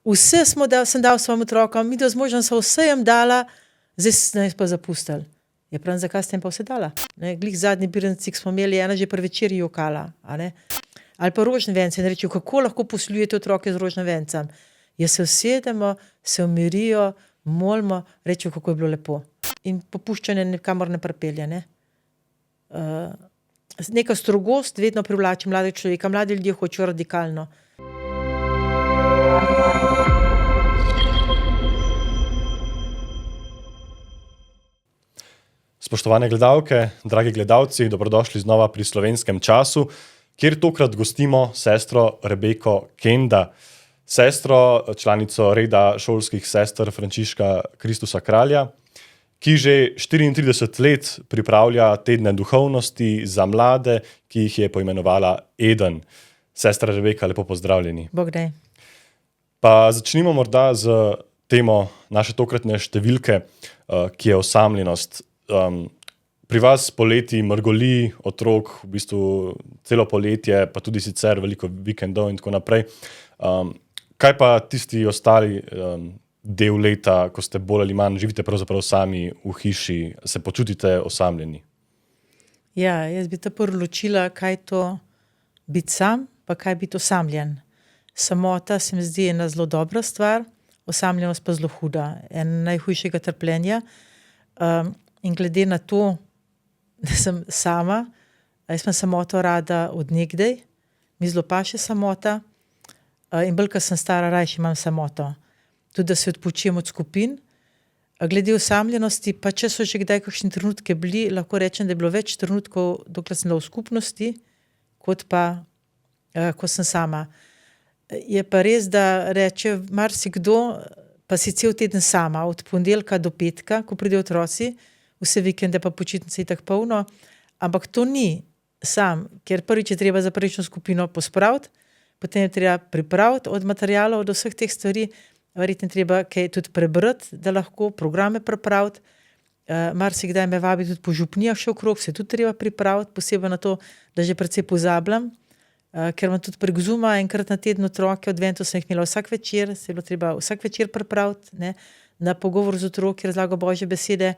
Vse sem dal svojim otrokom, mi z možem so vse jim dala, zdaj sem jih pa zapustili. Je pravim, zakaj ste jim pa vse dala? Glih zadnji birenci, ki smo imeli, ena že pri večerji jokala. Ali pa rožne vence in rečejo, kako lahko poslušate otroke z rožnim vencem. Jaz se usedemo, se umirijo, molimo, rečejo, kako je bilo lepo. In popuščanje nikamor ne pripelje. Neka strogost vedno privlači mlade človeka. Mladi ljudje hočejo radikalno. Spoštovane gledalke, dragi gledalci, dobrodošli znova pri Slovenskem času, kjer tokrat gostimo sestro Rebeko Kenda, sestro, članico reda šolskih sester Frančiška Kristusa Kralja, ki že 34 let pripravlja tedne duhovnosti za mlade, ki jih je poimenovala Eden. Sestra Rebeka, lepo pozdravljeni. Bog daj. Pa začnimo morda z temo naše tokratne številke, ki je osamljenost. Pri vas poleti mrgoli otrok, v bistvu celo poletje, pa tudi sicer veliko vikendov in tako naprej. Kaj pa tisti ostali del leta, ko ste bolj ali manj živite pravzaprav sami v hiši, se počutite osamljeni? Ja, jaz bi te prvo ločila, kaj to biti sam, pa kaj biti osamljen. Samota se mi zdi ena zelo dobra stvar, osamljenost pa zelo huda, ena najhujšega trpljenja. In glede na to, da sem sama, jaz imam samoto rada od nekdaj, mi zelo paše samota, in bolj, ko sem stara, rajši imam samoto. Tudi, da se odpočijem od skupin. Glede osamljenosti, pa če so že kdaj kakšni trenutke bili, lahko rečem, da je bilo več trenutkov, dokler sem bila v skupnosti, kot pa, ko sem sama. Je pa res, da reče marsikdo, pa si cel teden sama, od ponedeljka do petka, ko pridejo otroci, vse vikende pa počitnice itak polno, ampak to ni sam, ker prvič je treba za prejšnjo skupino pospraviti, potem je treba pripraviti od materialov do vseh teh stvari, verjetno treba kaj tudi prebrati, da lahko programe pripraviti. Marsikdaj me vabi tudi po župnijah še okrog, se tudi treba pripraviti, posebej na to, da že precej pozabljam, ker imam tudi prek Zooma enkrat na teden otroke, adventu sem jih imela vsak večer, se je bilo treba vsak večer pripraviti, na pogovor z otroki, razlago Božje besede.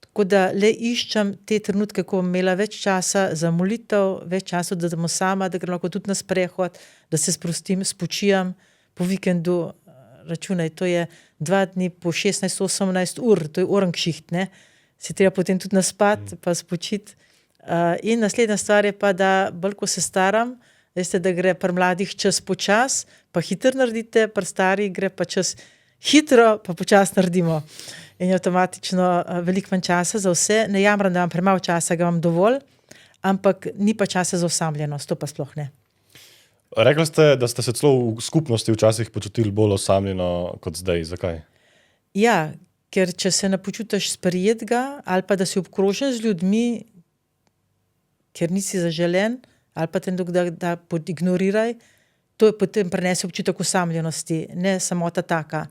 Tako da le iščem te trenutke, ko bom imela več časa za molitev, več časa, da sem sama, da grem lahko tudi na sprehod, da se sprostim, spočijam po vikendu. Računaj, to je 2 dni po 16-18 ur, to je Orangšicht, si treba potem tudi naspati, pa spočiti. In naslednja stvar je pa, da bolj ko se staram, veste, da gre pri mladih čas počas, pa hitro naredite, pri starih gre pa čas hitro, pa počas naredimo. In je avtomatično veliko manj časa za vse. Ne jamram, da imam premalo časa, ga imam dovolj, ampak ni pa časa za osamljenost, to pa sploh ne. Rekli ste, da ste se celo v skupnosti včasih počutili bolj osamljeno kot zdaj. Zakaj? Ja, ker če se ne počutiš sprejetega, ali pa da si obkrožen z ljudmi, ker nisi zaželen, ali pa te da podignoriraj, to je potem prenese občutek osamljenosti, ne samota taka.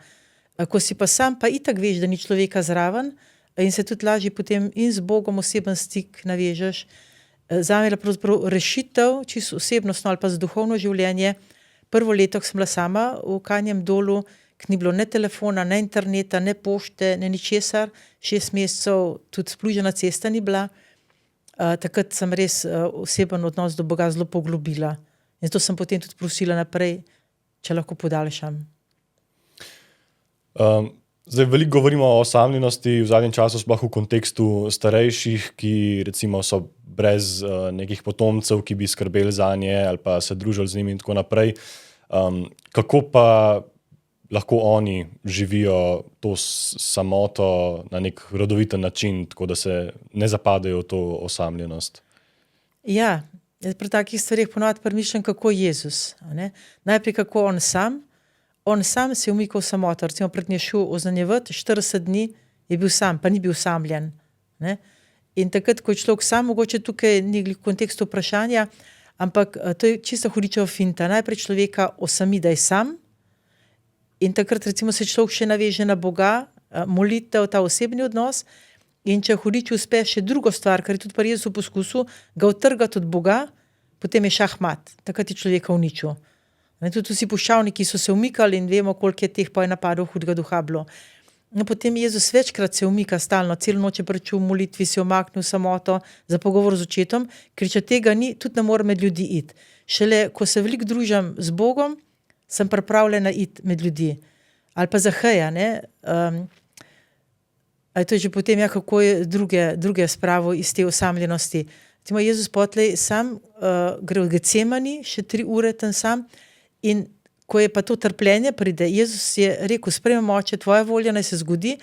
Ko si pa sam, pa itak veš, da ni človeka zraven in se tudi lažje potem in z Bogom oseben stik navežeš. Zame je pravzaprav rešitev, čisto osebnostno ali pa za duhovno življenje. Prvo leto, ko sem bila sama v Kanjem Dolu, ko ni bilo ne telefona, ne interneta, ne pošte, ne ničesar, 6 mesecev, tudi splužena cesta ni bila. Takrat sem res oseben odnos do Boga zelo poglobila. In zato sem potem tudi prosila naprej, če lahko podaljšam. Zdaj veliko govorimo o osamljenosti v zadnjem času, sploh v kontekstu starejših, ki recimo so brez nekih potomcev, ki bi skrbeli zanje ali pa se družili z njimi in tako naprej. Kako pa lahko oni živijo to samoto na nek rodoviten način, tako da se ne zapadajo v to osamljenost? Ja, jaz pri takih stvarih ponovadi premišljam, kako Jezus. Najprej kako on sam. On sam se je umikal v samoto, recimo pred nje šel oznanjevati, 40 dni je bil sam, pa ni bil osamljen. In takrat, ko je človek sam, mogoče tukaj ni v kontekstu vprašanja, ampak to je čisto hudičeva finta. Najprej človeka osami, da je sam, in takrat recimo se človek še naveže na Boga, molitev, ta osebni odnos, in če hudič uspe še drugo stvar, kar je tudi pri Jezusu poskusil, ga utrgati od Boga, potem je šahmat, takrat je človeka uničil. Tudi vsi puščavniki so se umikali in vemo, koliko je teh pa je napadov hudega duha bilo. No, potem Jezus večkrat se umika stalno, celo noč je prečil v molitvi, se omaknil samoto za pogovor z očetom, ker če tega ni, tudi ne morem med ljudi iti. Šele, ko se veliko družim z Bogom, sem pripravljena iti med ljudi. Ali pa Zaheja, ne? Ali to je že potem, ja, kako je druge spravo iz te osamljenosti. Timo, Jezus potlej sam gre v Getsemani, še 3 ure tam sam, in ko je pa to trpljenje pride, Jezus je rekel, sprejmem oče, tvoja volja naj se zgodi,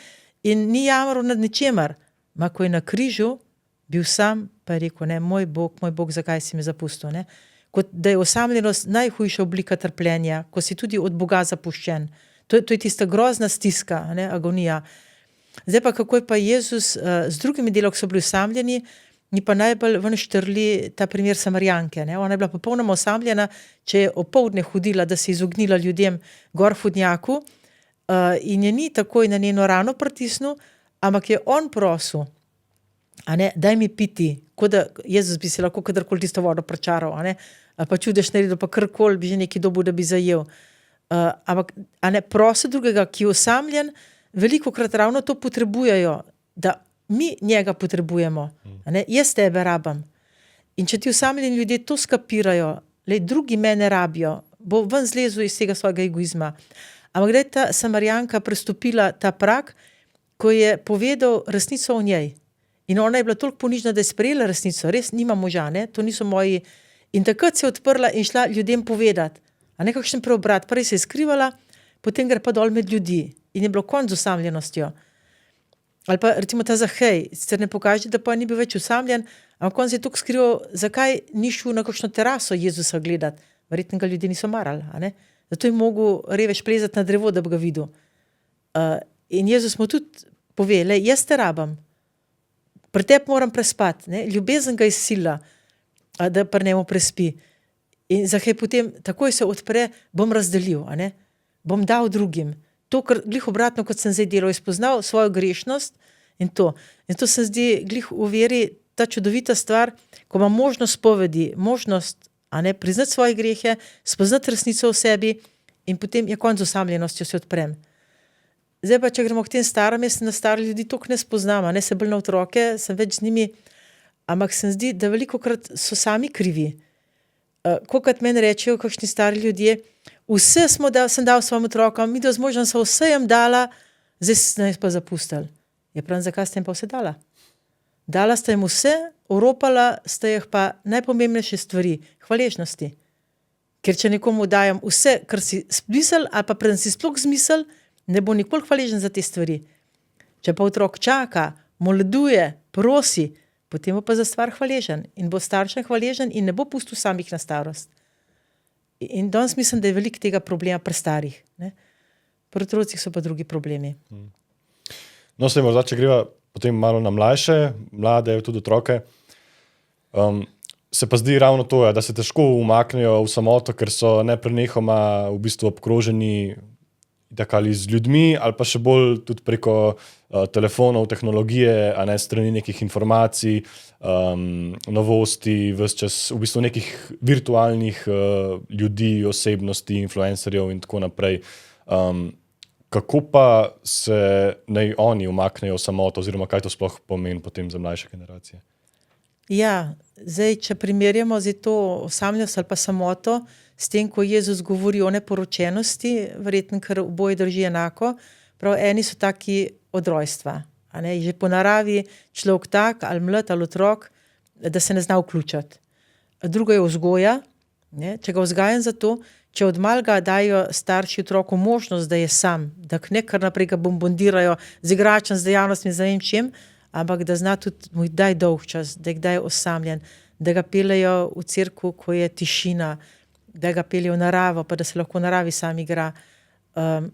in ni jamaral nad ničemer. Ma ko je na križu bil sam, pa je rekel, ne, moj Bog, zakaj si me zapustil, ne? Kot da je osamljenost najhujša oblika trpljenja, ko si tudi od Boga zapuščen. To je tista grozna stiska, ne, agonija. Zdaj pa, kako je pa Jezus z drugimi delom, ki so bili osamljeni, ni pa najbolj ven štrli ta primer Samarijanke. Ne? Ona je bila popolnoma osamljena, če je opoldne hodila, da se je izognila ljudem gor v hodnjaku, in je ni takoj na njeno rano pritisnil, ampak je on prosil, a ne, daj mi piti, kot da Jezus bi se lahko kadarkoli tisto vodo pričaral, a ne, ali pa čudež naredil, pa karkoli bi že nekaj dobil, da bi zajel. Ampak a ne, prosi drugega, ki je osamljen, velikokrat ravno to potrebujejo, da mi njega potrebujemo. A ne, jaz tebe rabim. In če ti osamljeni ljudje to skapirajo, drugi mene rabijo, bo ven zlezel iz tega svojega egoizma. Ampak da je ta Samarijanka prestopila ta prag, ko je povedal resnico o njej. In ona je bila toliko ponižna, da je sprejela resnico. Res nima moža, ne? To niso moji. In takrat se je odprla in šla ljudem povedati. A nekakšen preobrat. Prej se je skrivala, potem gre pa dol med ljudi. In je bilo konc z osamljenostjo. Ali pa recimo ta Zahej, sicer ne pokaže, da pa ni bil več osamljen, ampak konc je toliko skrival, zakaj ni šel na kakšno teraso Jezusa gledati. Verjetno ga ljudje niso marali. A ne? Zato je mogel revež plezati na drevo, da bi ga videl. In Jezus mu tudi pove, jaz te rabim. Pri tebi moram prespati. Ne? Ljubezen ga izsila, da pri njemu prespi. In Zahej potem takoj se odpre, bom razdelil, a ne? Bom dal drugim. To, kar glih obratno, kot sem zdaj delal, je spoznal svojo grešnost in to. In to se zdi glih v veri ta čudovita stvar, ko ima možnost povedi, možnost, a ne, priznati svoje grehe, spoznati resnico v sebi in potem je konc z osamljenostjo se odprem. Zdaj pa, če gremo k tem starim, jaz na stare ljudi toliko ne spoznam, a ne, se bolj na otroke, sem več z njimi, ampak se zdi, da velikokrat so sami krivi. Kolikrat meni rečejo kakšni stari ljudje, vse sem dal svojim otrokom, mi da z možem so vse jim dala, zdaj sem jaz pa zapustili. Je pravim, zakaj ste jim pa vse dala? Dala ste jim vse, oropala ste jih pa najpomembnejše stvari, hvaležnosti. Ker če nekomu dajem vse, kar si smisel, ali pa preden si sploh zmisel, ne bo nikoli hvaležen za te stvari. Če pa otrok čaka, moleduje, prosi, potem bo pa za stvar hvaležen in bo staršem hvaležen in ne bo pustil samih na starost. In danes mislim, da je veliko tega problema pri starih. Ne? Pri otrocih so pa drugi problemi. No, se morda, če greva potem malo na mlade, tudi otroke, se pa zdi ravno to, da se težko umaknejo v samoto, ker so neprenehoma v bistvu obkroženi tako ali z ljudmi, ali pa še bolj tudi preko telefonov, tehnologije, a ne strani nekih informacij, novosti, ves čas v bistvu nekih virtualnih ljudi, osebnosti, influencerjev in tako naprej. Kako pa se naj oni umaknejo v samoto, oziroma kaj to sploh pomeni potem za mlajše generacije? Ja, zdaj, če primerjamo zdaj to osamljenost ali pa samoto, s tem, ko Jezus govori o neporočenosti, verjetno, ker oboje drži enako, prav eni so taki od rojstva. A ne? Že po naravi človek tak, ali mlad, ali otrok, da se ne zna vključiti. Drugo je vzgoja, ne? Če ga vzgajam za to, če od malega dajo starši otroku možnost, da je sam, da ne kar naprej ga bombardirajo z igračem, z dejavnostmi, za vem čem, ampak da zna tudi mu daj dolg čas, da je kdaj osamljen, da ga peljejo v cerkev, ko je tišina, da ga peljejo v naravo, pa da se lahko v naravi sam igra,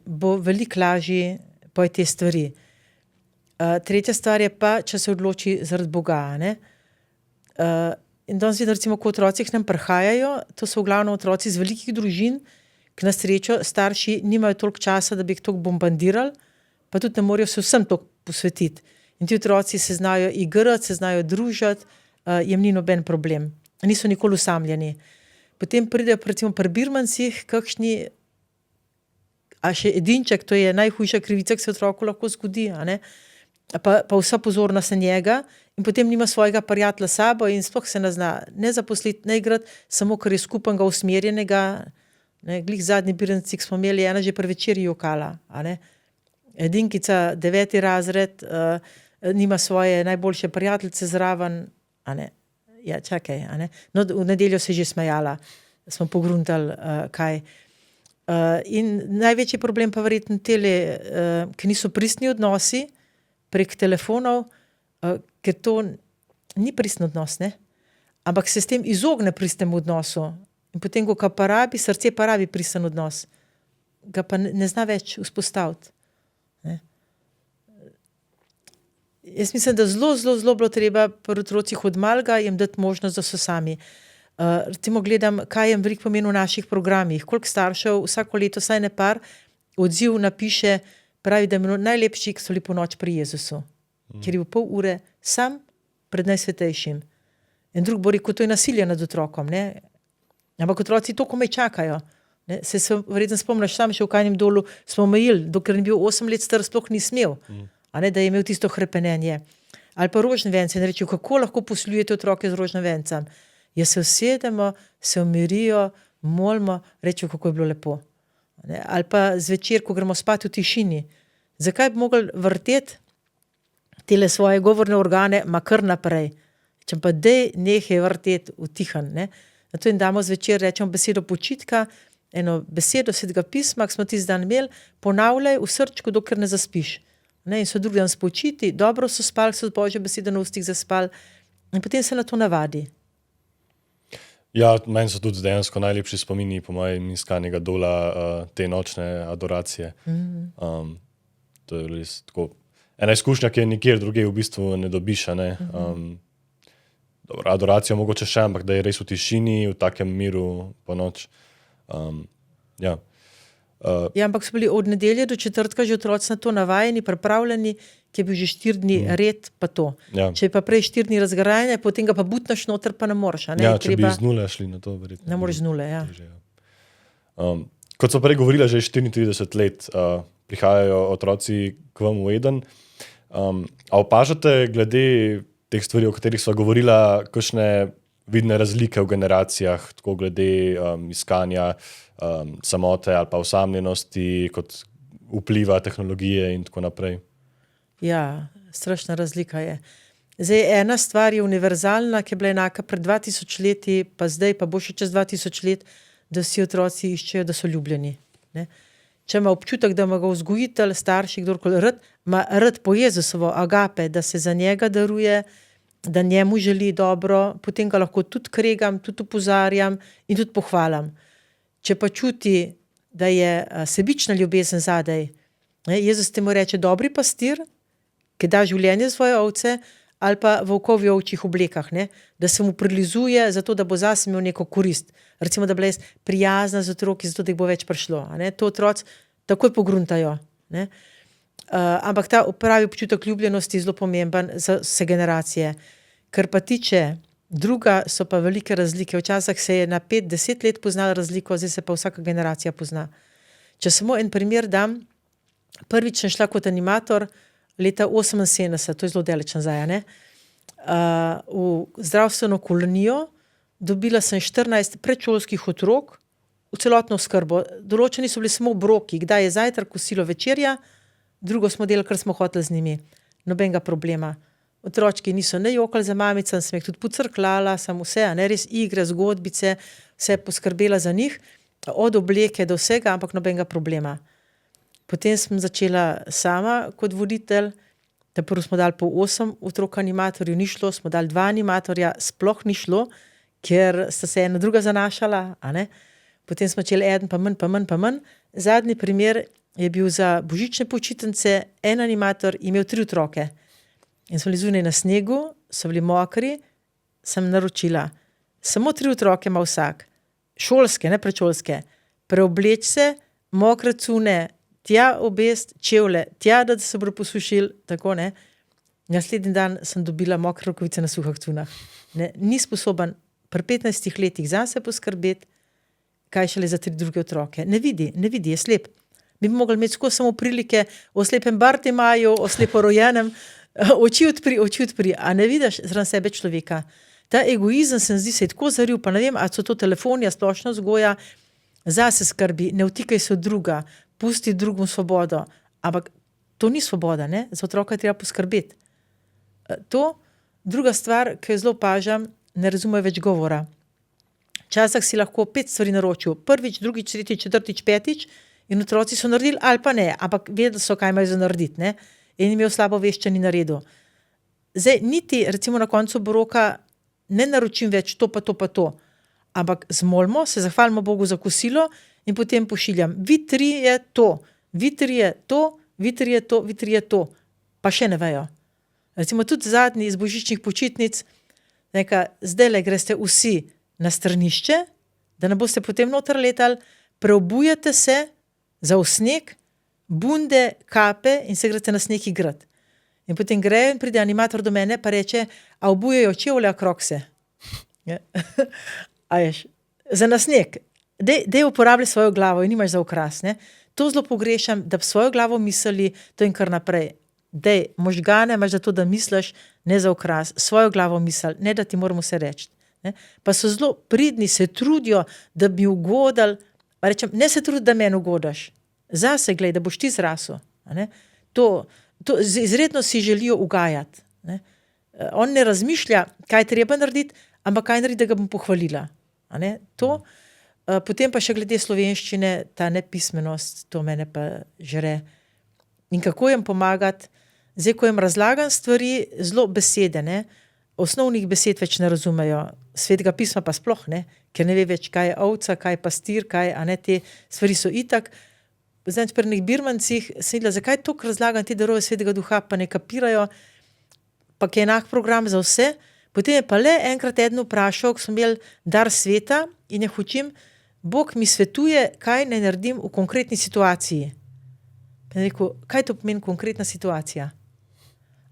bo veliko lažji poje te stvari. Tretja stvar je pa, če se odloči zaradi Boga. Ne? In danes vidim, recimo, ko otroci k nam prihajajo, to so v glavnem otroci iz velikih družin, ki na srečo starši nimajo toliko časa, da bi jih toliko bombardirali, pa tudi ne morejo se vsem toliko posvetiti. In ti otroci se znajo igrati, se znajo družiti, jim ni noben problem. Niso nikoli osamljeni. potem pridejo recimo pri birmancih kakšni, a še edinček, to je najhujša krivica, ki se otroku lahko zgodi, a ne? Pa vsa pozornost na njega in potem nima svojega prijatelja sabo in sploh se ne zna ne zaposliti, ne igrati, samo ker je skupenega usmerjenega, ne, glih zadnji birmanci, ki smo imeli, ena že pri večerji jokala, a ne? Edinkica, 9. razred, nima svoje najboljše prijateljice zraven, a ne? Ja, čakaj, a ne? No, v nedeljo se je že smejala, smo pogruntali, kaj. In največji problem pa verjetno tele, ki niso pristni odnosi prek telefonov, ker to ni pristni odnos, ne? Ampak se s tem izogne pristnemu odnosu. In potem, ko ga pa rabi, srce pa rabi pristen odnos, ga pa ne zna več vzpostaviti. Ne? Jaz mislim, da zelo bilo treba pri otrocih od malega jim dati možnost, da so sami. Recimo gledam, kaj je veliko pomen v naših programih. Koliko staršev vsako leto, saj ne par, odziv napiše, pravi, da je najlepši, ki so bili po noč pri Jezusu. Ker je v pol ure sam pred najsvetejšim. In drug bo rekel, to je nasilje nad otrokom, ne? Ampak otroci to komaj čakajo. Ne? Se verjetno spomniš, sam še v Kajnem dolu smo omejili, dokler ni bil 8 let star, sploh ni smel, a ne, da je imel tisto hrepenenje. Ali pa rožnevence in rečejo, kako lahko poslušate otroke z rožnevencem. Ja, se usedemo, se umirijo, molimo, rečejo, kako je bilo lepo. Ne? Ali pa zvečer, ko gremo spati v tišini. Zakaj bi mogli vrteti tele svoje govorne organe, ma kar naprej? Če pa dej nehaj vrteti v tihan, ne? Zato jim damo zvečer, rečemo besedo počitka, eno besedo Svetega pisma, ki smo tisti dan imeli, ponavljaj v srčku, dokler ne zaspiš. Ne? In so drugi dan spočiti, dobro so spali, so Božje besede na ustih zaspali in potem se na to navadi. Ja, meni so tudi dejansko najlepši spomini po mojem iskanjega dola te nočne adoracije. To je res tako ena izkušnja, ki je nikjer drugje v bistvu ne dobiš, ne. Dobro, adoracijo mogoče še, ampak da je res v tišini, v takem miru po noč. Ja. Ja, ampak so bili od nedelje do četrtka že otroci na to navajeni, pripravljeni, ki je bil že 4 dni red, pa to. Ja. Če je pa prej 4 dni razgrajanja, potem ga pa butnaš noter, pa ne moreš. Ja, če bi z nule šli na to, verjetno. Ne moreš z nule, ja. Teže, ja. Kot so prej govorila, že 34 let prihajajo otroci k vam v Eden. A opažate glede teh stvari, o katerih sva govorila, kakšne vidne razlike v generacijah, tako glede iskanja samote ali pa osamljenosti, kot vpliva tehnologije in tako naprej? Ja, strašna razlika je. Zdaj, ena stvar je univerzalna, ki je bila enaka pred 2000 leti, pa zdaj pa bo še čez 2000 let, da vsi otroci iščejo, da so ljubljeni. Ne? Če ima občutek, da ima ga vzgojitelj, starši, kdorkoli rad, ima rad po Jezusovo agape, da se za njega daruje, da njemu želi dobro, potem ga lahko tudi kregam, tudi opozarjam in tudi pohvalim. Če pa čuti, da je sebična ljubezen zadaj, ne, Jezus temu reče dobri pastir, ki da življenje svoje ovce, ali pa volkovi v ovčjih oblekah, ne, da se mu prilizuje zato, da bo zase imel neko korist. Recimo, da bila jaz prijazna z otroki, zato da jih bo več prišlo. A ne. To otroci takoj pogruntajo. Ne. Ampak ta pravi občutek ljubljenosti je zelo pomemben za vse generacije. Kar pa tiče druga, so pa velike razlike. Včasih se je na 5-10 let poznala razliko, zdaj se pa vsaka generacija pozna. Če samo en primer dam, prvič sem šla kot animator leta 78, to je zelo daleč nazaj, ne? V zdravstveno kolonijo, dobila sem 14 predšolskih otrok v celotno oskrbo. Določeni so bili samo obroki, kdaj je zajtrk, kosilo, večerja, drugo smo delali, kar smo hoteli z njimi. Nobenega problema. Otročki niso ne jokali za mamicam, sem jih tudi pocrklala, sem vse, ne, res igre, zgodbice, vse poskrbela za njih, od obleke do vsega, ampak nobenega problema. Potem sem začela sama kot voditelj, da prvo smo dali po 8 otrok animatorju, ni šlo, smo dali 2 animatorja, sploh ni šlo, ker sta se ena druga zanašala, a ne. Potem smo začeli eden, pa manj. Zadnji primer je bil za božične počitnice, en animator imel 3 otroke. In smo bili zunaj na snegu, so bili mokri, sem naročila. Samo 3 otroke ima vsak. Šolske, ne predšolske. Preobleč se, mokre cune, tja obest, čevlje, tja, da se bodo posušili, tako ne. Naslednji dan sem dobila mokre rokavice na suhih cunah. Ne, ni sposoben pri 15 letih zase poskrbeti, kaj šele za 3 druge otroke. Ne vidi, je slep. Mi bi mogli imeti skozi samo prilike o slepem Bartimaju, o sleporojenem, oči odpri, a ne vidiš zraven sebe človeka. Ta egoizem se mi zdi se tako zaril, pa ne vem, ali so to telefoni, a splošna vzgoja, zase skrbi, ne vtikaj se v druga, pusti drugom svobodo. Ampak to ni svoboda, ne? Za otroka je treba poskrbeti. To, druga stvar, ki jo zelo opažam, ne razumejo več govora. Včasih si lahko 5 stvari naročil, prvič, drugič, tretjič, četrtič, petič, in otroci so naredili ali pa ne, ampak vedeli so, kaj imajo za narediti, ne? In imel slabo veščanje na redu. Zdaj, niti, recimo na koncu obroka, ne naročim več to pa to pa to, ampak zmolimo, se zahvalimo Bogu za kosilo in potem pošiljam. Vi 3 je to, vi 3 je to, vi 3 je to, vi 3 je to, pa še ne vejo. Recimo tudi zadnji iz božičnih počitnic, zdaj le greste vsi na stranišče, da ne boste potem noter letali, preobujete se za v sneg, bunde, kape in se greste na sneg igrati. In potem grejo in pride animator do mene pa reče, a obujejo čevlje, a krokse. A ješ, za na sneg. Dej uporabljaj svojo glavo in nimaš za okras, ne. To zelo pogrešam, da svojo glavo mislili, to in kar naprej. Dej, možgane imaš za to, da misliš, ne za okras, svojo glavo misli, ne da ti moramo vse reči. Ne? Pa so zelo pridni, se trudijo, da bi ugodali, pa rečem, ne se trudi, da meni ugodaš. Zase glej, da boš ti zrasel. To izredno si želijo ugajati. Ne? On ne razmišlja, kaj treba narediti, ampak kaj narediti, da ga bom pohvalila. To, potem pa še glede slovenščine, ta nepismenost, to mene pa žre. In kako jim pomagati, zdaj, ko jim razlagam stvari, zelo besede, ne? Osnovnih besed več ne razumejo, Svetega pisma pa sploh ne, ker ne ve več, kaj je ovca, kaj je pastir, kaj, a ne, te stvari so itak. Zdaj, pri nekih birmancih sem videla, zakaj toliko razlagam te darove Svetega duha, pa ne kapirajo, pa je enak program za vse. Potem je pa le enkrat eden vprašal, ko smo imeli dar sveta in jih učim, Bog mi svetuje, kaj ne naredim v konkretni situaciji. Pa je rekel, kaj to pomeni konkretna situacija?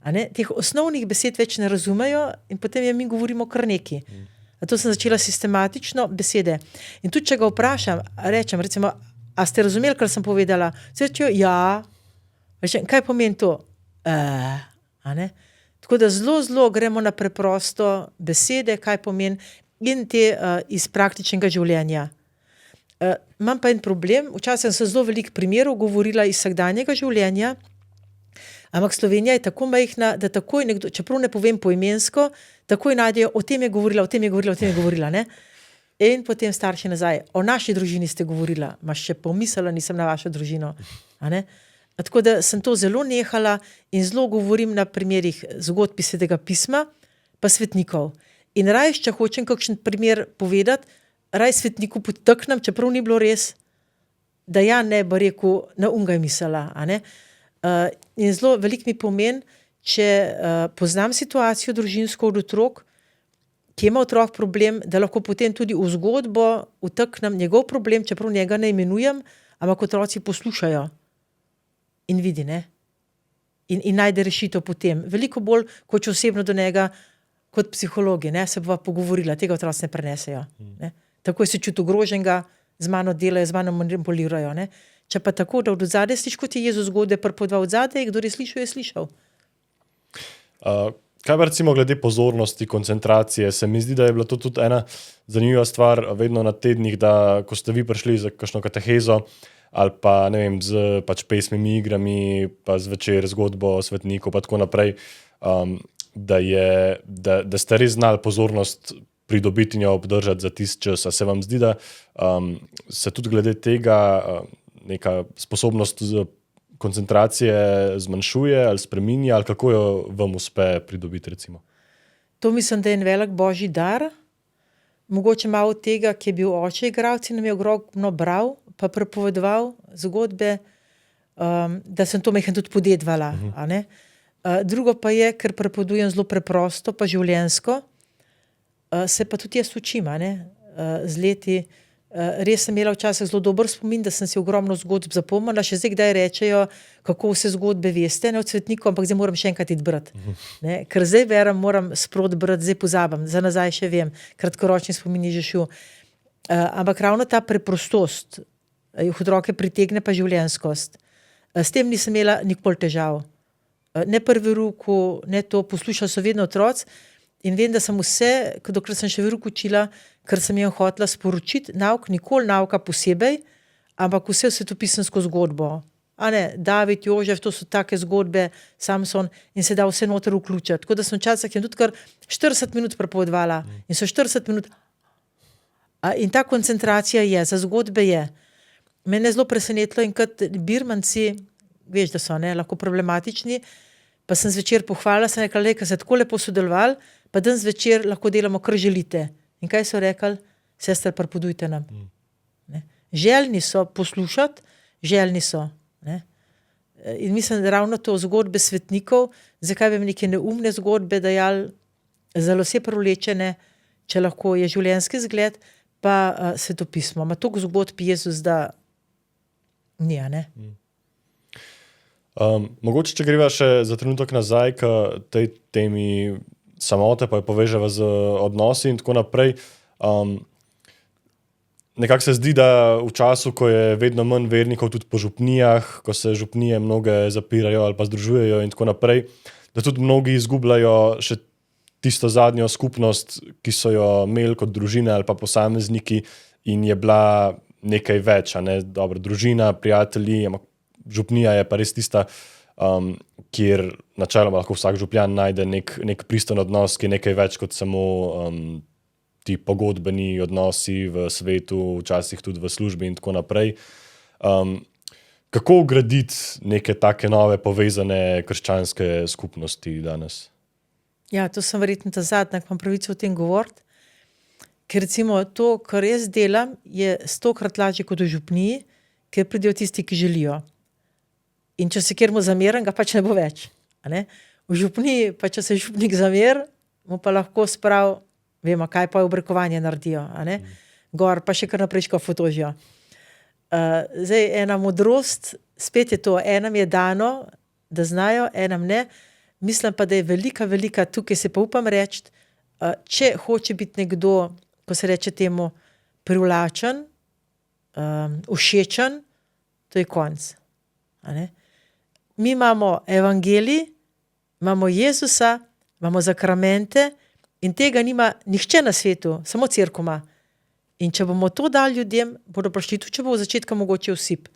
A ne? Teh osnovnih besed več ne razumejo in potem mi govorimo kar neki. To sem začela sistematično besede. In tudi, če ga vprašam, rečem, recimo, a ste razumeli, kar sem povedala? Vse rečejo, ja. Rečem, kaj pomeni to? A ne? Tako da zelo gremo na preprosto besede, kaj pomeni in te iz praktičnega življenja. Imam pa en problem, včasih sem zelo veliko primerov govorila iz vsakdanjega življenja, ampak Slovenija je tako majhna, da takoj nekdo, čeprav ne povem poimensko, takoj najdejo, o tem je govorila, ne? In potem starši nazaj, o naši družini ste govorila, še pomislila nisem na vašo družino, a ne? Tako da sem to zelo nehala in zelo govorim na primerih zgodb iz Svetega pisma, pa svetnikov. In rajš, če hočem kakšen primer povedati, raj svetniku podtaknem, čeprav ni bilo res, da ja ne bi rekel, na unga je mislila, a ne? In zelo veliko mi pomeni, če poznam situacijo družinsko od otrok, kje ima otrok problem, da lahko potem tudi v zgodbo vtaknem njegov problem, čeprav njega ne imenujem, ampak otroci poslušajo in vidi, ne? In najde rešitev potem. Veliko bolj, kot če osebno do njega, kot psihologi, ne? Se bova pogovorila, tega otroci ne prenesejo. Ne? Takoj se čuti ogroženega, z mano delajo, z mano manipulirajo, ne? Če pa tako, da od odzadaj sliš, kot je Jezus zgodbe pripovedal od zadaj, kdor je slišal. Kaj pa recimo glede pozornosti, koncentracije? Se mi zdi, da je bila to tudi ena zanimiva stvar vedno na tednih, da ko ste vi prišli za kakšno katehezo ali pa, ne vem, z pač pesmimi, igrami, pa zvečer zgodbo o svetniku, pa tako naprej, da ste res znali pozornost pridobiti in jo obdržati za tisti čas. A se vam zdi, da se tudi glede tega neka sposobnost koncentracije zmanjšuje ali spreminja, ali kako jo vam uspe pridobiti, recimo? To mislim, da je en velik božji dar. Mogoče malo od tega, ki je bil oče igralec in nam je ogromno bral, pa prepovedoval zgodbe, da sem to majhen tudi podedvala. A ne? Drugo pa je, ker prepovedujem zelo preprosto, pa življenjsko, se pa tudi jaz učim, a ne? Z leti. Res sem imela včasih zelo dober spomin, da sem si ogromno zgodb zapomnila, še zdaj kdaj rečejo, kako vse zgodbe veste, ne od svetnikov, ampak zdaj moram še enkrat iti brati. Ne? Ker zdaj verjam, moram sprot brati, zdaj pozabim, za nazaj še vem, kratkoročni spomin je že šel. Ampak ravno ta preprostost jih otroke pritegne pa življenjskost. S tem nisem imela nikoli težav. Ne prvi roku, ne to, poslušali so vedno otroci in vem, da sem vse, dokler sem še veruko učila, ker sem jim hotela sporočiti, nauk, nikoli nauka posebej, ampak vse svetopisemsko zgodbo. A ne, David, Jožef, to so take zgodbe, Samson in se da vse noter vključiti. Tako da sem včasih jim tudi kar 40 minut prepovedovala in so 40 minut. In ta koncentracija je, za zgodbe je. Mene je zelo presenetilo in kot birmanci, veš, da so lahko problematični, pa sem zvečer pohvalila, sem rekla, ker se tako lepo sodelovali, pa dan zvečer lahko delamo, kar želite. In kaj so rekli? Sestre, prepodujte nam. Ne? Željni so poslušati, željni so. Ne? In mislim, da ravno to zgodbe svetnikov, zakaj bi mi neke neumne zgodbe dajali, zelo vse privlečene, če lahko je življenjski zgled, pa svetopismo. Ma toliko zgodb Jezus, da ni, ne? Mogoče, če greva še za trenutek nazaj k tej temi samote, pa jo poveževa z odnosi in tako naprej. Nekako se zdi, da v času, ko je vedno manj vernikov tudi po župnijah, ko se župnije mnoge zapirajo ali pa združujejo in tako naprej, da tudi mnogi izgubljajo še tisto zadnjo skupnost, ki so jo imeli kot družine ali pa posamezniki in je bila nekaj več, ne? Dobro, družina, prijatelji, ampak župnija je pa res tista, kjer načeloma lahko vsak župljan najde nek pristen odnos, ki je nekaj več kot samo ti pogodbeni odnosi v svetu, včasih tudi v službi in tako naprej. Kako ugraditi neke take nove povezane krščanske skupnosti danes? Ja, to sem verjetno ta zadnja, imam pravico o tem govoriti, ker recimo to, kar jaz delam, je 100-krat lažje kot v župniji, ker pridejo tisti, ki želijo. In če se kjermu zamerim, ga pač ne bo več. Ne? V župniji, pa če se župnik zamer, mu pa lahko sprav, vemo, kaj pa obrekovanje naredijo. Ne? Gor pa še kar naprej fotožijo. Zdaj, ena modrost, spet je to, enam je dano, da znajo, enam ne. Mislim pa, da je velika, tukaj se pa upam reči, če hoče biti nekdo, ko se reče temu, privlačen, všečen, to je konc. Mi imamo evangelij, imamo Jezusa, imamo zakramente in tega nima nihče na svetu, samo cerkev ima. In če bomo to dali ljudem, bodo prišli tudi, če bo v začetku mogoče vsip.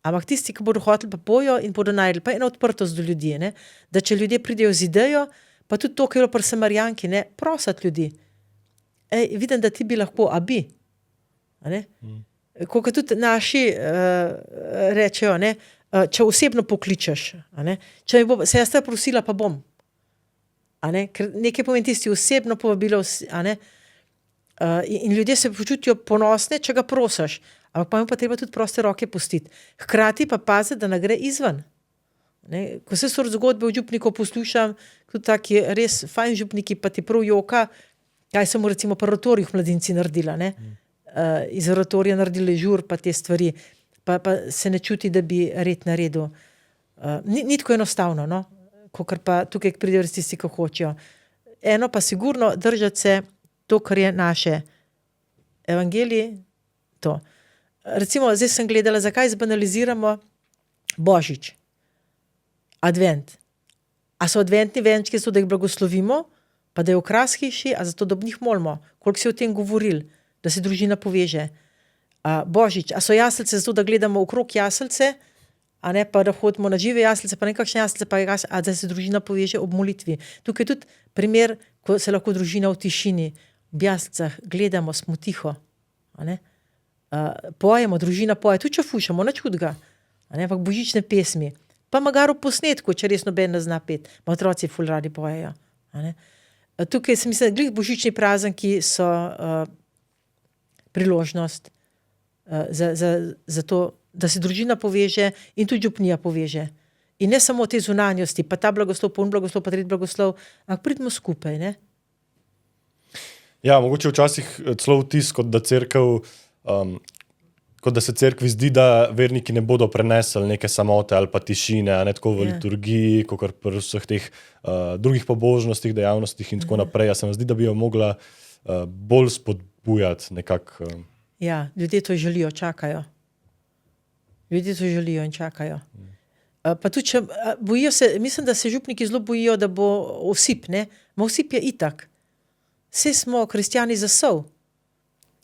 Ampak tisti, ki bodo hoteli, pa bojo in bodo najdli. Pa ena odprtost do ljudi, ne? Da če ljudje pridejo z idejo, pa tudi to, kar je bilo pri Samarijanki, ne? Prosati ljudi. Vidim, da ti bi lahko, a bi. Ko tudi naši rečejo, ne? Če osebno pokličeš, če mi bo sestra prosila, pa bom. Ker nekaj pomeni tisti osebno povabilo, in ljudje se počutijo ponosne, če ga prosiš, ampak pa jim pa treba tudi proste roke pustiti. Hkrati pa pazi, da ne gre izven. Ko se so zgodbe v župniku poslušam, tudi taki res fajn župniki, pa ti prav joka, kaj so mu recimo pa oratorij mladinci naredila, iz oratorija naredili žur, pa te stvari, pa se ne čuti, da bi red naredil. Ni tako enostavno, no? Kakor pa tukaj pridejo res tisti, ki hočejo. Eno pa sigurno držati se to, kar je naše. Evangelij, to. Recimo, zdaj sem gledala, zakaj zbanaliziramo Božič, advent. A so adventni venčki zato, da jih blagoslovimo, pa da je okras hiši, a zato, da ob njih molimo. Koliko si o tem govorili, da se družina poveže. Božič, a so jaslice zato, da gledamo okrog jaslice, a ne pa da hodimo na žive jaslice, pa nekakšne jaslice, a da se družina poveže ob molitvi. Tukaj je tudi primer, ko se lahko družina v tišini, v jaslicah gledamo, smo tiho. Pojemo, družina poje, tudi če fušamo, nič hudega. Ampak božične pesmi. Pa magaro posnetku, če res noben ne zna pet. Ma otroci ful radi pojejo. Tukaj se mislim, glih božični prazniki so priložnost za to, da se družina poveže in tudi župnija poveže. In ne samo te zunanjosti, pa ta blagoslov, pa blagoslov, pa tretji blagoslov, ampak pridimo skupaj, ne? Ja, mogoče včasih celo vtis, kot da cerkev kot da se cerkvi zdi, da verniki ne bodo prenesli neke samote ali pa tišine, a ne tako v liturgiji, kot pri vseh teh drugih pobožnostih, dejavnostih in tako naprej. Se mi zdi, da bi jo mogla bolj spodbujati nekako. Ja, ljudje to želijo, čakajo. Ljudje to želijo in čakajo. Pa tudi, če bojijo se, mislim, da se župniki zelo bojijo, da bo osip, ne? Ma osip je itak. Vsi smo kristjani za sol.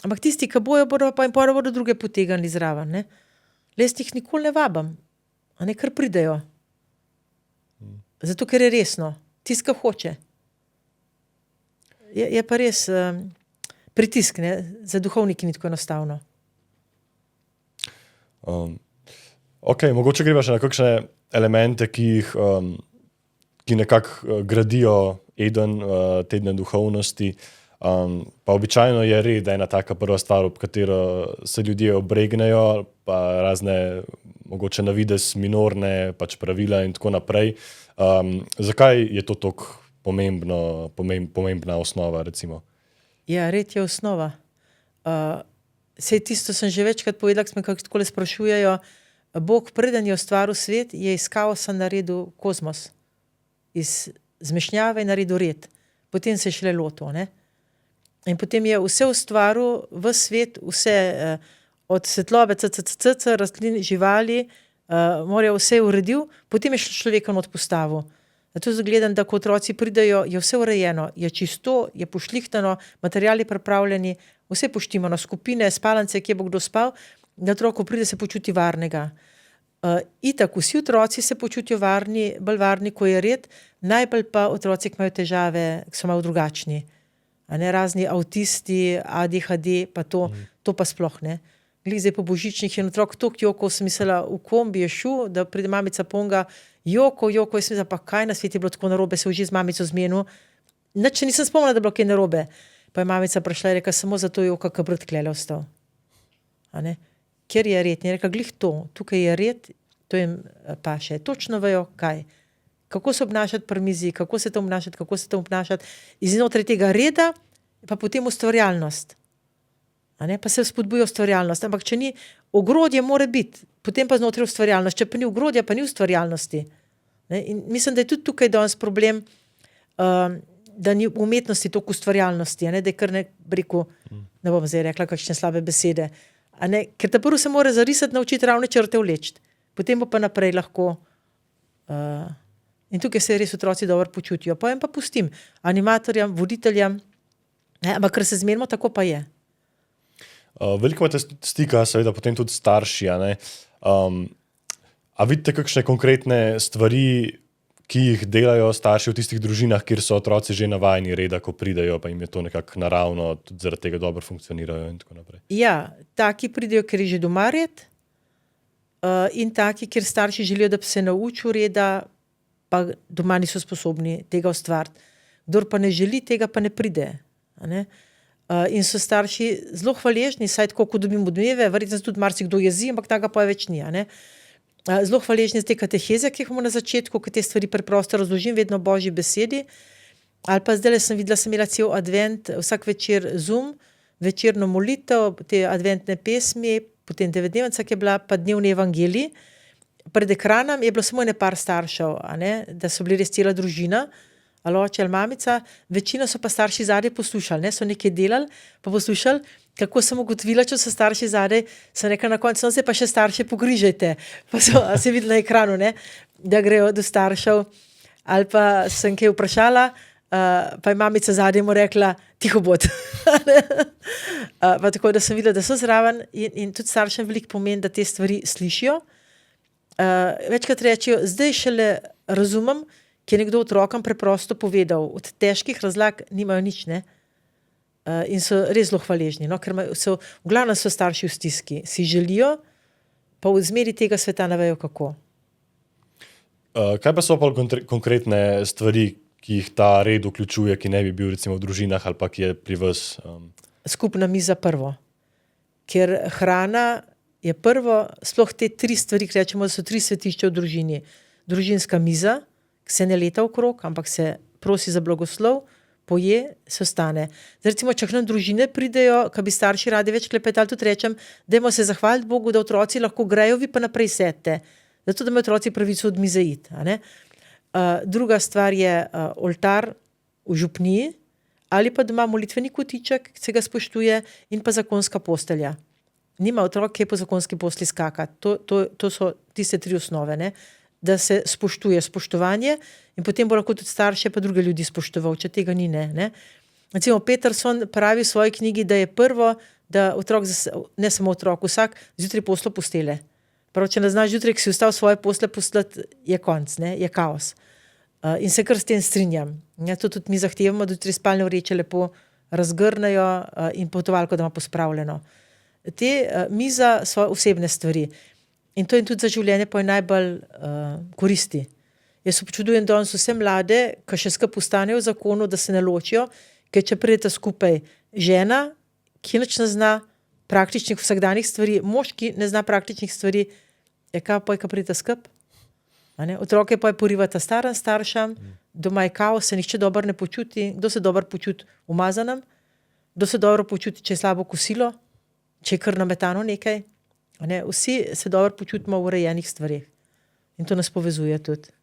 Ampak tisti, ki bojo pa in bodo druge potegnili zraven, ne? Les jih nikoli ne vabim, a ne, kar pridejo. Zato, ker je resno. Tisti, ki hoče. Je pa res pritisk, ne? Za duhovniki ni tako enostavno. Ok, mogoče greva še na kakšne elemente, ki nekako gradijo eden tedne duhovnosti. Pa običajno je red ena taka prva stvar, ob katero se ljudje obregnejo, pa razne mogoče na vides minorne pač pravila in tako naprej. Zakaj je to tako pomembna osnova, recimo? Ja, red je osnova. Sej tisto sem že večkrat povedala, ko me kako takole sprašujejo, Bog, preden je ustvaril svet, je iz kaosa naredil kozmos. Iz zmešnjave je naredil red. Potem se je šele lotil, ne? In potem je vse ustvaril v svet, vse od svetlobe, rastlin, živali, morja, vse je uredil, potem je človeka not postavil. Zato zagledam, da ko otroci pridejo, je vse urejeno, je čisto, je pošlihtano, materiali pripravljeni, vse poštimano, skupine, spalnice, kje bo kdo spal, da otrok, ko pride, se počuti varnega. Itak, vsi otroci se počutijo varni, bolj varni, ko je red, najbolj pa otroci, ki imajo težave, ki so malo drugačni. A ne, razni avtisti, ADHD, pa to pa sploh ne. Glih zdaj po božičnih je otrok toliko jokov, sem mislila, v kombi je šel, da pride mamica ponga, joko, jaz sem mislila, pa kaj na sveti je bilo tako narobe, se uži z mamico zmenil. Nič se nisem spomnila, da je bilo kaj narobe. Pa je mamica prišla in rekla, samo zato joka, ki brat tlele ostal. A ne? Kjer je red? In je rekla, glih to, tukaj je red, to jim paše. Točno vejo, kaj. Kako se obnašati pri mizi, kako se to obnašati. Iznotraj tega reda, pa potem ustvarjalnost. A ne? Pa se spodbuja ustvarjalnost. Ampak če ni, ogrodje mora biti, potem pa znotraj ustvarjalnost. Če pa ni ogrodja, pa ni ustvarjalnosti. Ne? In mislim, da je tudi tukaj danes problem, da ni umetnosti toliko ustvarjalnosti, a ne? Da je kar rekel, ne bom zdaj rekla kakšne slabe besede. A ne? Ker ta prvo se mora zarisati, naučiti ravne črte vleči. Potem bo pa naprej lahko. In tukaj se res otroci dobro počutijo. Pojem pa pustim animatorjem, voditeljem, ampak ker se zmenimo, tako pa je. Veliko imate stika, seveda, potem tudi starši, a ne? A vidite kakšne konkretne stvari, ki jih delajo starši v tistih družinah, kjer so otroci že navajeni reda, ko pridejo, pa jim je to nekako naravno, tudi zaradi tega dobro funkcionirajo in tako naprej? Ja, taki pridejo, ker je že doma red, in taki, kjer starši želijo, da bi se naučil reda, pa doma niso sposobni tega ustvariti. Kdor pa ne želi, tega pa ne pride. A ne? In so starši zelo hvaležni, saj tako, ko dobim odmeve, verjetno se tudi marsikdo jezi, ampak tega pa več ni. A ne? Zelo hvaležni za te kateheze, ki jih imamo na začetku, ko te stvari preprosto razložim, vedno v Božji besedi. Ali pa zdaj sem imela cel advent, vsak večer Zoom, večerno molitev, te adventne pesmi, potem devetdnevnica, ki je bila, pa dnevni evangelij. Pred ekranom je bilo samo ene par staršev, a ne? Da so bili res cela družina, ali oče ali mamica, večino so pa starši zadaj poslušali, ne? So nekaj delali, pa poslušali, kako sem ugotovila, če so starši zadaj, sem rekla na koncu, no, zdaj pa še starše pogrižajte, pa so se videli na ekranu, ne? Da grejo do staršev, ali pa sem kaj vprašala, pa je mamica zadaj mu rekla, tiho bod. Pa tako, da sem videla, da so zraven in tudi staršem veliko pomeni, da te stvari slišijo. Večkrat rečejo, zdaj šele razumem, ki je nekdo otrokom preprosto povedal, od težkih razlag nimajo nič, ne? In so res zelo hvaležni, no? Ker v glavnem so starši v stiski, si želijo, pa v zmeri tega sveta ne vejo kako. Kaj pa so pa konkretne stvari, ki jih ta red vključuje, ki ne bi bil recimo v družinah ali pa ki je pri vas? Skupna miza prvo. Ker hrana je prvo, sploh te 3 stvari, ki rečemo, da so 3 svetišča v družini. Družinska miza, ki se ne leta okrog, ampak se prosi za blagoslov, poje, se ostane. Zdaj, recimo, če k nam družine pridejo, ki bi starši radi več klepetali, tudi rečem, dajmo se zahvaliti Bogu, da otroci lahko grejo, vi pa naprej sedite. Zato, da imajo otroci pravico od mize iti. Druga stvar je oltar v župniji ali pa doma molitveni kotiček, ki se ga spoštuje, in pa zakonska postelja. Nima otrok, ki je po zakonski postelji skakati. To so tiste 3 osnove, ne? Da se spoštuje spoštovanje in potem bo lahko tudi starše pa druge ljudi spoštoval, če tega ni, ne? Recimo Peterson pravi v svoji knjigi, da je prvo, da otrok, ne samo otrok, vsak zjutraj poslo postele. Prav, če ne znaš zjutraj, ki si vstal svoje posle poslati, je konc, ne? Je kaos. In se kar s tem strinjam. Ja, to tudi mi zahtevamo, da tudi spalne vreče lepo razgrnejo in potovalko, da ima pospravljeno. Miza so osebne stvari. In to jim tudi za življenje pa je najbolj koristi. Jaz občudujem danes vse mlade, ki še skupaj ostanejo v zakonu, da se ne ločijo, ker če prideta skupaj žena, ki nič ne zna praktičnih vsakdanjih stvari, moški ne zna praktičnih stvari, je kaj pa je, ko prideta skupaj. Otroke pa je porivata starim staršem, doma je kaos, se nihče dobro ne počuti. Kdo se dobro počuti umazanem? Kdo se dobro počuti, če je slabo kosilo? Če je kar nametano nekaj? Vsi se dobro počutimo v urejenih stvareh. In to nas povezuje tudi.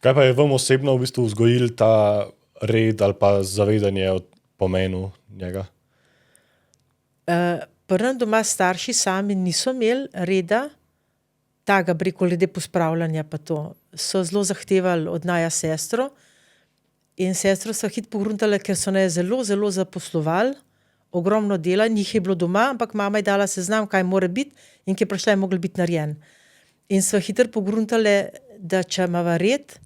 Kaj pa je vam osebno v bistvu vzgojil ta red ali pa zavedanje o pomenu njega? Pri nas doma starši sami niso imeli reda, takega glede pospravljanja pa to. So zelo zahtevali od naja sestro in sestro so hitro pogruntale, ker so ne zelo, zelo zaposlovali, ogromno dela, njih je bilo doma, ampak mama je dala seznam, kaj mora biti in ki je prišla, je mogel biti narejen. In so hitro pogruntale, da če imava red,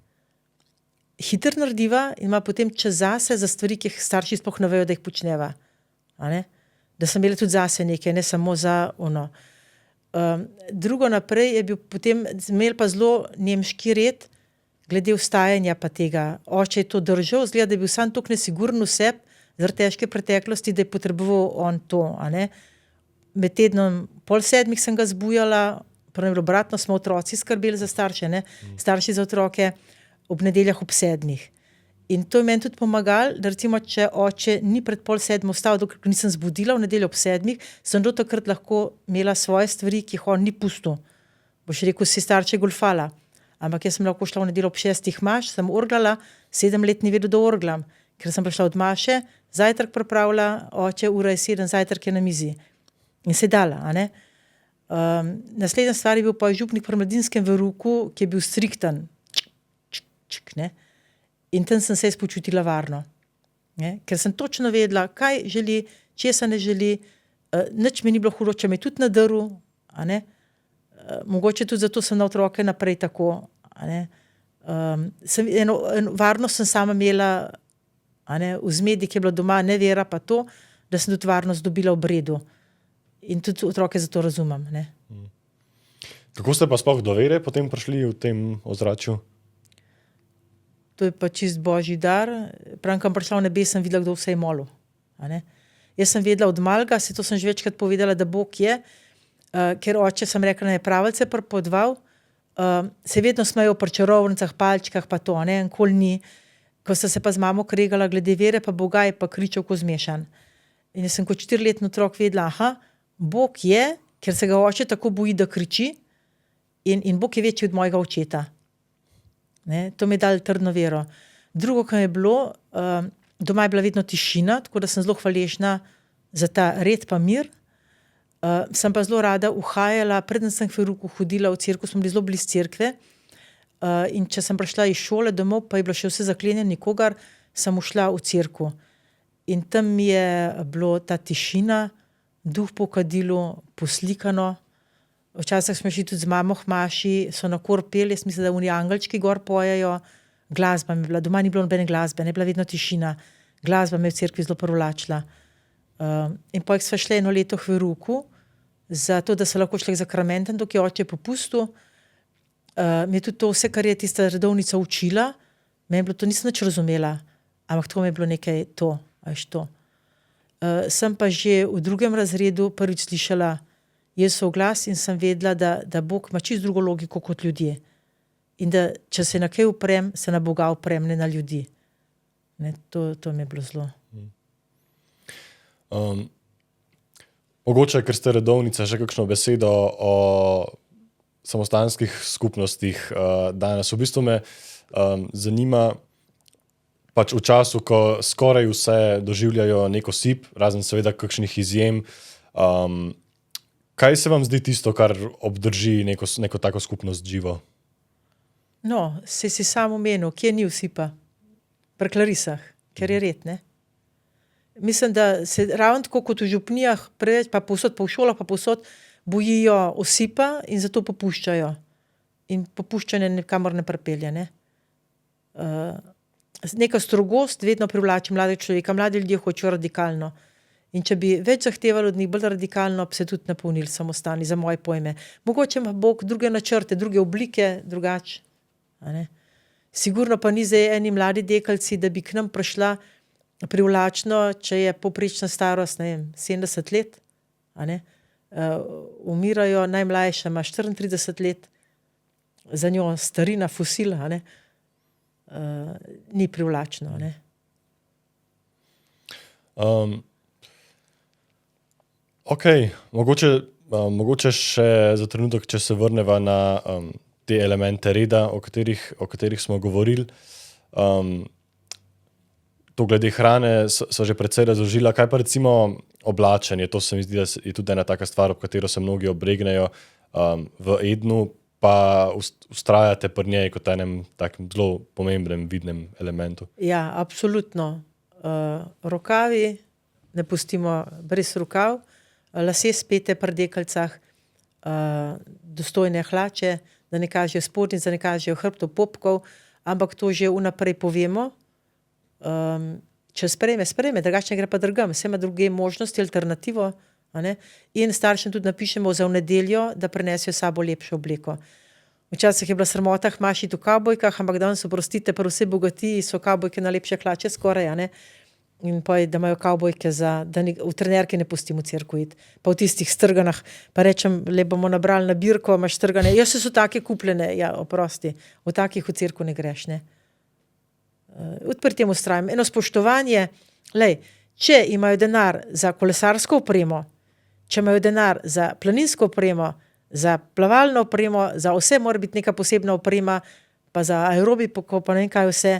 hitro narediva in ima potem čas zase za stvari, ki jih starši sploh ne vejo, da jih počneva. Da sem imela tudi zase nekaj, ne samo za ono. Drugo naprej je bil potem, imeli pa zelo nemški red, glede vstajanja pa tega. Oče je to držal, zgleda, da je bil sam toliko nesiguren v sebi, zaradi težke preteklosti, da je potreboval on to. Med tednom 6:30 sem ga zbujala, prvo je bilo obratno, smo otroci skrbeli za starše, ne? Starši za otroke, ob nedeljah ob 7:00. In to je meni tudi pomagalo, da recimo, če oče ni pred 6:30 vstal, dokler nisem zbudila v nedeljo ob 7:00, sem do takrat lahko imela svoje stvari, ki jih on ni pustil. Boš rekel, si starče golfala. Ampak jaz sem lahko šla v nedeljo ob 6:00 maš, sem orglala, 7 let ni vedel, da orglam. Ker sem prišla od maše, zajtrk pripravila, oče, ura je 7, zajtrk je na mizi. In se dala, naslednja stvar je bil pa župnik pri mladinskem veruku, ki je bil strikten. Ne? In tam sem se počutila varno. Ne? Ker sem točno vedela, kaj želi, česa ne želi, nič mi ni bilo hudo, če me tudi nadrl, mogoče tudi zato sem na otroke naprej tako. Varnost sem sama imela, v zmedi, ki je bila doma, ne vera pa to, da sem tudi varnost dobila v redu. In tudi otroke zato razumem. Ne? Kako ste pa sploh do vere potem prišli v tem ozračju? To je pa čist božji dar. Pravim, kam prišla v nebe, sem videla, kdo vse je molil. Jaz sem vedela od malega, se to sem že večkrat povedala, da Bog je, ker oče, sem rekla, ne je pravice prepodval, se vedno smejo pri čarovnicah, palčkah, pa to, nikoli ni. Ko sta se pa z mamo kregala glede vere, pa Boga je pa kričal ko zmešan. In jaz sem kot 4-letni otrok vedela, Bog je, ker se ga oče tako boji, da kriči, in Bog je večji od mojega očeta. To mi je dalo trdno vero. Drugo, kar je bilo, doma je bila vedno tišina, tako da sem zelo hvaležna za ta red pa mir. Sem pa zelo rada uhajala, preden sem k veruku hodila v cerkev, smo bili zelo blizu cerkve, in če sem prišla iz šole domov, pa je bilo še vse zaklenjeno, nikogar, sem ušla v cerkev. In tam mi je bilo ta tišina, duh po kadilu, poslikano. Včasih smo šli tudi z mamo k maši, so na kor peli, jaz mislim, da oni angelčki gor pojejo, glasba mi je bila, doma ni bilo nobene glasbe, ne bila vedno tišina, glasba me je v cerkvi zelo privlačila. In potem sva šla 1 leto k veruku, zato da so lahko šli k zakramentom, dok je oče popustil. Mi je tudi to vse, kar je tista redovnica učila, meni je bilo to, nisem nič razumela, ampak to mi je bilo nekaj to, to. Sem pa že v 2. razredu prvič slišala Jesusov glas in sem vedela, da Bog ima čisto drugo logiko kot ljudje. In da če se na kaj uprem, se na Boga uprem, ne na ljudi. Ne, to mi je bilo zelo. Mogoče, ker ste redovnica, še kakšno besedo o samostanskih skupnostih danes. V bistvu me zanima, pač v času, ko skoraj vse doživljajo nek osip, razen seveda kakšnih izjem, kaj se vam zdi tisto, kar obdrži neko tako skupnost živo? No, si sam omenil, kje ni osipa? Pri Klarisah, ker je red, ne? Mislim, da se ravno tako kot v župnijah preveč, pa povsod, pa v šolah, pa povsod bojijo osipa in zato popuščajo. In popuščanje nikamor ne pripelje, ne? Neka strogost vedno privlači mladega človeka. Mladi ljudje hočejo radikalno. In če bi več zahtevali od njih bolj radikalno, bi se tudi napolnili samostani, za moje pojme. Mogoče ima Bog druge načrte, druge oblike, drugače. Sigurno pa ni zdaj eni mladi deklici, da bi k nam prišla privlačno, če je povprečna starost, ne vem, 70 let, umirajo, najmlajša ima 34 let, za njo starina, fosil, ni privlačno, ne. Ok, mogoče še za trenutek, če se vrneva na te elemente reda, o katerih smo govorili. To glede hrane so že precej razložila. Kaj pa recimo oblačenje? To se mi zdi, da je tudi ena taka stvar, ob katero se mnogi obregnejo v Ednu, pa vztrajate pri njej kot enem takem zelo pomembnem, vidnem elementu. Ja, absolutno. Rokavi, ne pustimo brez rokav, lase spete pri deklicah, dostojne hlače, da ne kažejo spodnjic, da ne kažejo hrbtov, popkov, ampak to že vnaprej povemo. Če sprejme, drugače gre pa drugam, vse ima druge možnosti, alternativo, in staršem tudi napišemo za v nedeljo, da prinesijo sabo lepšo obleko. Včasih je bila sramota mašiti v kavbojkah, ampak danes, oprostite, pa vse bogatiji so kavbojke na lepše hlače skoraj, in pa da imajo kavbojke da v trenerke ne pustimo v cerkev iti, pa v tistih strganah, pa rečem, le bomo nabrali na birko, imaš strgane, ja, so take kupljene, ja, oprosti, v takih v cerkev ne greš, ne. Odprtjem ustrajam. Eno spoštovanje, če imajo denar za kolesarsko opremo, če imajo denar za planinsko opremo, za plavalno opremo, za vse mora biti neka posebna oprema, pa za aerobiko, pa ne vem kaj vse,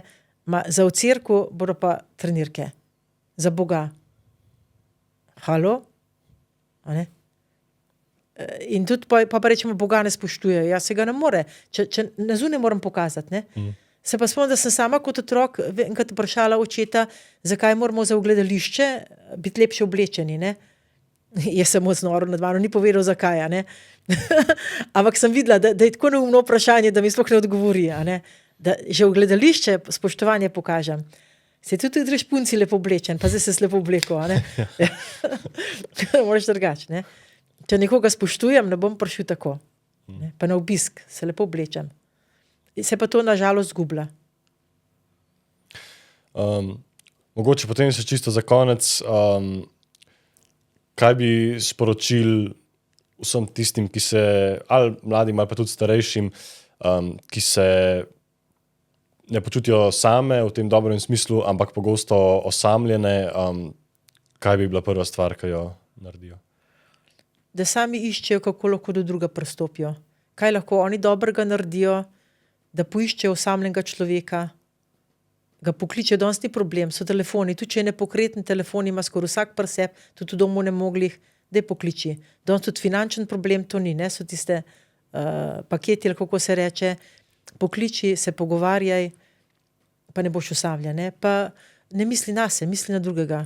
za v cerkev bodo pa trenirke. Za Boga. Halo? In tudi pa rečemo, Boga ne spoštujejo. Ja, se ga ne more. Če na zunaj moram pokazati, ne? Se pa spomnim, da sem sama kot otrok enkrat vprašala očeta, zakaj moramo za gledališče biti lepše oblečeni, ne? Je samo znoro nad mano, ni povedal zakaj, ne? Ampak sem videla, da je tako neumno vprašanje, da mi sploh ne odgovori, ne? Da že v gledališče spoštovanje pokažem. Se tudi greš punci lepo oblečen, pa zdaj se lepo obleko, ne? Moraš drugače, ne? Če nekoga spoštujem, ne bom prišel tako. Ne? Pa na obisk se lepo oblečem. Se pa to nažalost zgublja. Mogoče potem se čisto za konec, kaj bi sporočil vsem tistim, ki se, ali mladim, ali pa tudi starejšim, ki se ne počutijo same v tem dobrem smislu, ampak pogosto osamljene, kaj bi bila prva stvar, ki jo naredijo? Da sami iščejo, kako lahko do druga pristopijo. Kaj lahko oni dobrega naredijo, da poiščejo osamljenega človeka, ga pokličejo, danes ni problem, so telefoni, tudi če je nepokreten telefon, ima skoraj vsak pri sebi, tudi v domu ne moglih, da je pokliči. Danes tudi finančen problem, to ni, ne, so tiste paketi, ali kako se reče, pokliči, se pogovarjaj, pa ne boš osamljen, ne, pa ne misli nase, misli na drugega.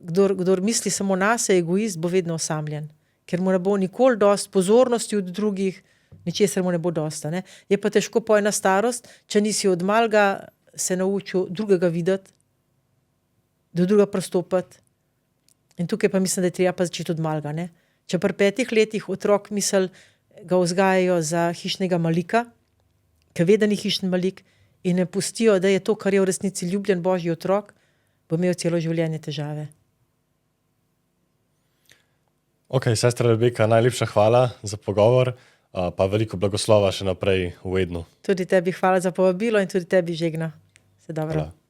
Kdor misli samo nase, egoist, bo vedno osamljen, ker mu ne bo nikoli dosti pozornosti od drugih, ničesar mu ne bo dosta, ne. Je pa težko po ena starost, če nisi od malega se naučil drugega videti, do druga pristopiti. In tukaj pa mislim, da je treba pa začeti od malega, ne. Če pri 5 letih otrok misli, ga vzgajajo za hišnega malika, ker ve, da ni hišni malik, in ne pustijo, da je to, kar je v resnici ljubljen božji otrok, bo imel celo življenje težave. Ok, sestra Rebeka, najlepša hvala za pogovor, pa veliko blagoslova še naprej v Ednu. Tudi tebi hvala za povabilo in tudi tebi žegna. Se dobro. Hvala.